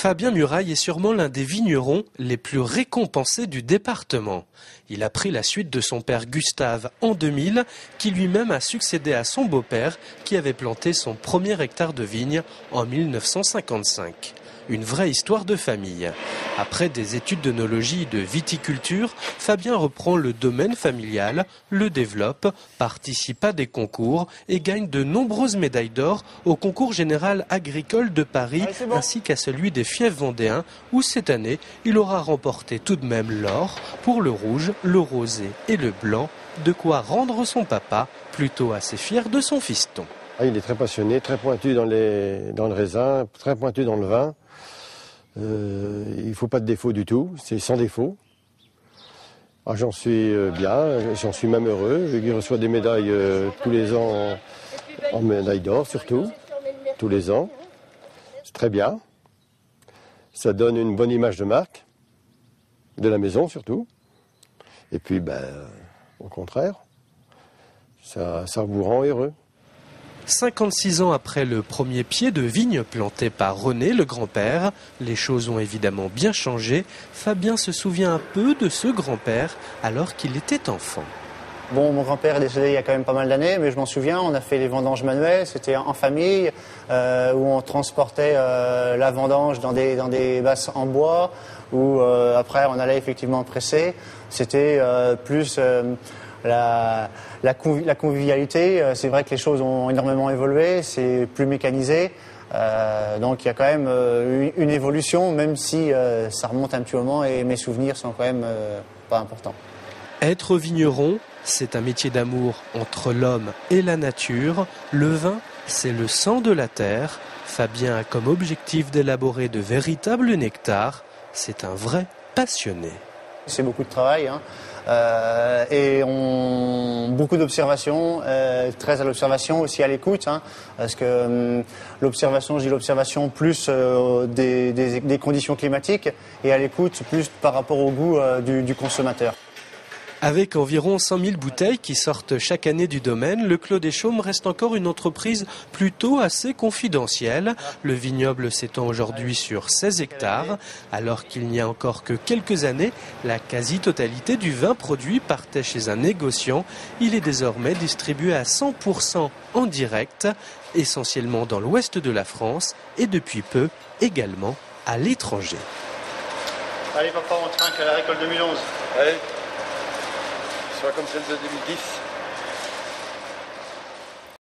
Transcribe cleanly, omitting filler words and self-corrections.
Fabien Muraille est sûrement l'un des vignerons les plus récompensés du département. Il a pris la suite de son père Gustave en 2000, qui lui-même a succédé à son beau-père qui avait planté son premier hectare de vigne en 1955. Une vraie histoire de famille. Après des études d'œnologie et de viticulture, Fabien reprend le domaine familial, le développe, participe à des concours et gagne de nombreuses médailles d'or au concours général agricole de Paris ainsi qu'à celui des fiefs vendéens où cette année, il aura remporté tout de même l'or pour le rouge, le rosé et le blanc, de quoi rendre son papa plutôt assez fier de son fiston. Il est très passionné, très pointu dans le raisin, très pointu dans le vin. Il ne faut pas de défaut du tout, c'est sans défaut. J'en suis bien, j'en suis même heureux. Il reçoit des médailles tous les ans, en médaille d'or surtout, tous les ans. C'est très bien. Ça donne une bonne image de marque, de la maison surtout. Et puis, au contraire, ça vous rend heureux. 56 ans après le premier pied de vigne planté par René, le grand-père, les choses ont évidemment bien changé. Fabien se souvient un peu de ce grand-père alors qu'il était enfant. Bon, mon grand-père est décédé il y a quand même pas mal d'années, mais je m'en souviens, on a fait les vendanges manuelles, c'était en famille, où on transportait la vendange dans des basses en bois, où après on allait effectivement presser. C'était plus... La convivialité, c'est vrai que les choses ont énormément évolué, c'est plus mécanisé. Donc il y a quand même une évolution, même si ça remonte un petit moment et mes souvenirs sont quand même pas importants. Être vigneron, c'est un métier d'amour entre l'homme et la nature. Le vin, c'est le sang de la terre. Fabien a comme objectif d'élaborer de véritables nectars. C'est un vrai passionné. C'est beaucoup de travail, et beaucoup d'observations, très à l'observation, aussi à l'écoute, parce que l'observation, je dis l'observation plus des conditions climatiques et à l'écoute plus par rapport au goût du consommateur. Avec environ 100 000 bouteilles qui sortent chaque année du domaine, le Clos des Chaumes reste encore une entreprise plutôt assez confidentielle. Le vignoble s'étend aujourd'hui sur 16 hectares, alors qu'il n'y a encore que quelques années, la quasi-totalité du vin produit partait chez un négociant. Il est désormais distribué à 100% en direct, essentiellement dans l'ouest de la France et depuis peu également à l'étranger. Allez papa, on trinque à la récolte 2011. Allez. Soit comme celle de 2010.